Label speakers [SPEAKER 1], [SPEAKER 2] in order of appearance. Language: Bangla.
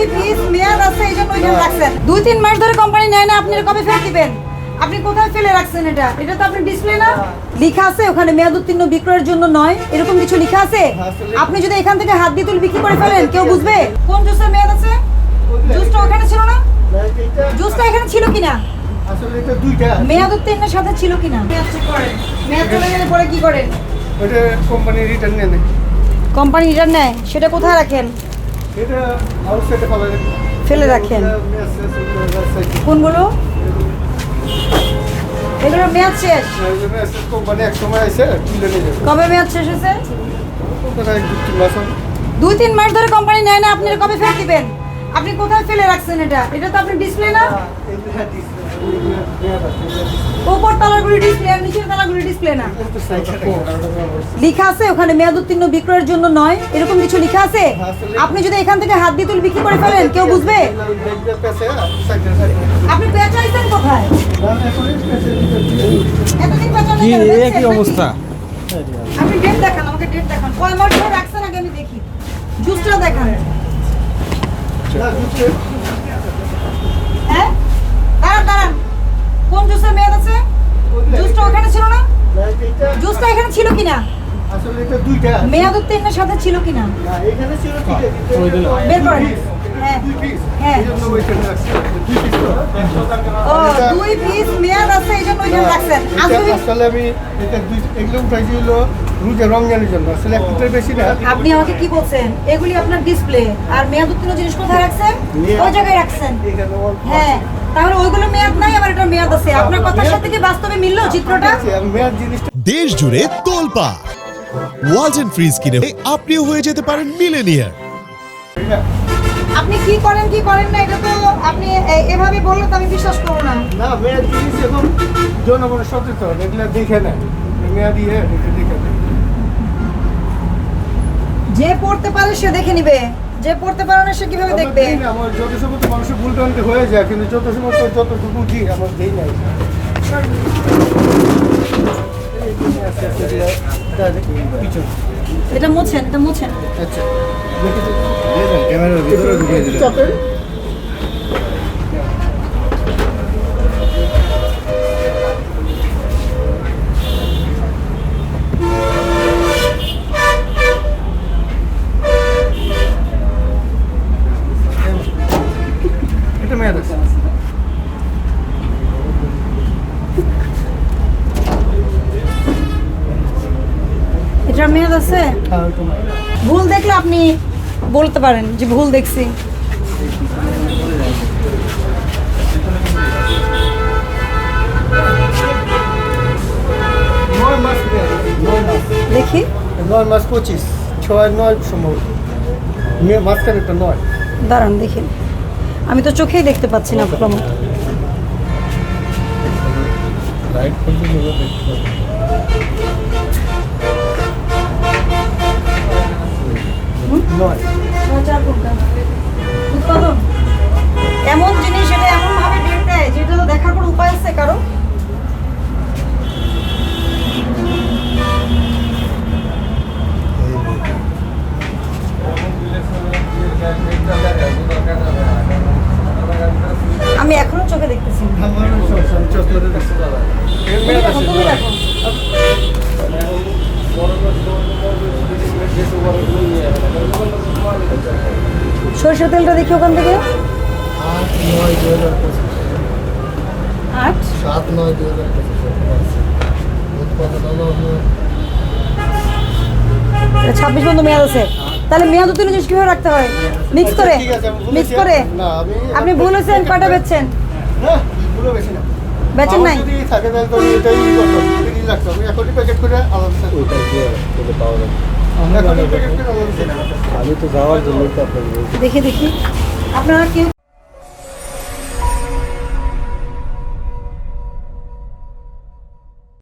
[SPEAKER 1] দুই পিস মেয়াদ আছে এই জন্য ওইখানে রাখছেন। 2-3 মাস ধরে কোম্পানি নেয় না, আপনি কবে ফেরত দিবেন? আপনি কোথায় ফেলে রাখছেন এটা? এটা তো আপনার ডিসপ্লে না, লেখা আছে ওখানে মেয়াদ উত্তীর্ণ বিক্রয়ের জন্য নয়, এরকম কিছু লেখা আছে। আপনি যদি এখান থেকে হাত দিয়ে তুলে বিক্রি করে ফেলেন কেউ বুঝবে? কোন জুসের মেয়াদ আছে? জুসটা ওখানে ছিল না? জুসটা এখানে ছিল কিনা?
[SPEAKER 2] আসলে এটা দুইটা
[SPEAKER 1] মেয়াদ উত্তীর্ণের সাথে ছিল কিনা? মেয়াদ চেক করেন। মেয়াদ চলে গেলে পরে কি করেন?
[SPEAKER 2] ওটা কোম্পানি রিটার্ন নেয় না।
[SPEAKER 1] কোম্পানি রিটার্ন নেয়, সেটা কোথায় রাখেন?
[SPEAKER 2] এটা আউটসাইডে
[SPEAKER 1] ফেলে রাখেন। কোনগুলো? এগুলো মেয়াদ শেষ।
[SPEAKER 2] কোম্পানি এক সময় এসে তুলে নিয়ে যাবে।
[SPEAKER 1] কবে মেয়াদ শেষ হয়েছে? 2-3 মাস ধরে কোম্পানি নেয় না, আপনি কবে ফেরত দিবেন? আপনি কোথায় ফেলে রাখছেন এটা? এটা তো আপনার ডিসপ্লে না, উপর তালাগুলি ডিসপ্লে আর নিচের তালাগুলি ডিসপ্লে না। লেখা আছে ওখানে মেয়াদ উত্তীর্ণ বিক্রয়ের জন্য নয়, এরকম কিছু লেখা আছে। আপনি যদি এখান থেকে হাত দিয়ে তুলে বিক্রি করে ফেলেন কেউ বুঝবে? আপনি পেঁচাইছেন কোথায়? এতদিন পেঁচানো কেন?
[SPEAKER 3] কি অবস্থা?
[SPEAKER 1] আপনি ডেট দেখান, আমাকে ডেট দেখান। কয় মাস ধরে রাখছেন আগে আমি দেখি। জুসটা দেখান। হ্যাঁ, দাঁড়ান। কোন জুসের মেয়াদ আছে? জুসটা ওখানে ছিল না? জুসটা এখানে ছিল কিনা?
[SPEAKER 2] আসলে এটা দুইটা
[SPEAKER 1] মেয়াদ উত্তীর্ণের সাথে ছিল কিনা?
[SPEAKER 2] না, এখানে ছিল ঠিক আছে।
[SPEAKER 1] বের করেন। হ্যাঁ,
[SPEAKER 2] দুই পিস
[SPEAKER 1] হ্যাঁ।
[SPEAKER 2] এই জন্য ওইখানে রাখছি। দুই পিস তো
[SPEAKER 1] ও, 2 পিস মেয়াদ আছে এই জন্য ওইখানে রাখছেন।
[SPEAKER 2] এটা আসলে আমি এটা এগুলো উঠাইছি হলো রুজে রমজানের জন্য। আসলে এক লিটার বেশি না।
[SPEAKER 1] আপনি আমাকে কি বলছেন? এগুলি আপনার ডিসপ্লে আর মেয়াদ উত্তীর্ণ জিনিস কোথায় রাখছেন? ওই জায়গায় রাখছেন।
[SPEAKER 2] এখানে
[SPEAKER 1] হ্যাঁ, তাহলে ওইগুলো মেয়াদ নাই, আবার এটা মেয়াদ আছে। আপনার কথার সাথে কি বাস্তবে মিললো চিত্রটা?
[SPEAKER 2] মেয়াদ জিনিসটা
[SPEAKER 4] দেশ জুড়ে তোলপাড় ওয়ালটন ফ্রিজ কিনে আপনিও হয়ে যেতে পারেন মিলেনিয়ার।
[SPEAKER 1] আপনি কি করেন না এটা তো আপনি এভাবে বললে তো আমি বিশ্বাস করব না।
[SPEAKER 2] না, মেয়াদ জিনিস এখন জনগণের সচেতন, এগুলো দেখে না। মেয়াদ দিয়ে দেখে না।
[SPEAKER 1] যে পড়তে পারে সে দেখে নিবে, যে পড়তে পারে না সে কিভাবে দেখবে?
[SPEAKER 2] আমার যত সময় তো মানুষের ভুল টানতে হয়ে যায়, কিন্তু যত সময় তো যতটুকু বুঝি আমার দেই নাই।
[SPEAKER 1] এটা মোছেন।
[SPEAKER 2] আচ্ছা,
[SPEAKER 3] ক্যামেরার ভিতরে ঢুকিয়ে দিলেন।
[SPEAKER 2] চাপেন। এটা মেয়াদ আছে।
[SPEAKER 1] এটা মেয়াদ আছে।
[SPEAKER 2] হ্যাঁ, ওইটা মেয়াদ।
[SPEAKER 1] ভুল দেখলে আপনি বলতে পারেন যে ভুল দেখছি।
[SPEAKER 2] নয় মাস মেয়াদ আছে, 9 মাস।
[SPEAKER 1] দেখি
[SPEAKER 2] 9 মাস 25, 6-9 সম্ভব। মাঝখানে একটা 9।
[SPEAKER 1] দাঁড়ান দেখি, আমি তো চোখেই দেখতে পাচ্ছি না প্রমাণ।
[SPEAKER 3] লাইট পর্যন্ত দেখতে পাবেন।
[SPEAKER 1] উৎপাদন এমন জিনিস, এটা এমন ভাবে ডেট দেয় যেটা তো দেখার কোনো উপায় আছে কারো? আমি এখনো চোখে দেখতেছি না। দেখো, তুমি দেখো। সরষের তেলটা দেখি ওখান থেকে। 8 26 পর্যন্ত মেয়াদ আছে। তাহলে মেয়াদ উত্তীর্ণ জিনিস কিভাবে রাখতে হয়? মিক্স করে। মিক্স করে আপনি ভুল হয়েছেন, কয়টা বেচছেন? বেচেন নাই?
[SPEAKER 2] যদি থাকে তাহলে তো এটাই করতাম, এটাই রাখতাম। এখনই প্যাকেট করে আলাদা
[SPEAKER 3] ওইটা দিয়ে তোলে পাওয়া যাবে।
[SPEAKER 2] এখনই প্যাকেট করে আলাদা।
[SPEAKER 3] আমি তো যাওয়ার জন্যই তো আপনাকে বলছি।
[SPEAKER 1] দেখি আপনারা কেউ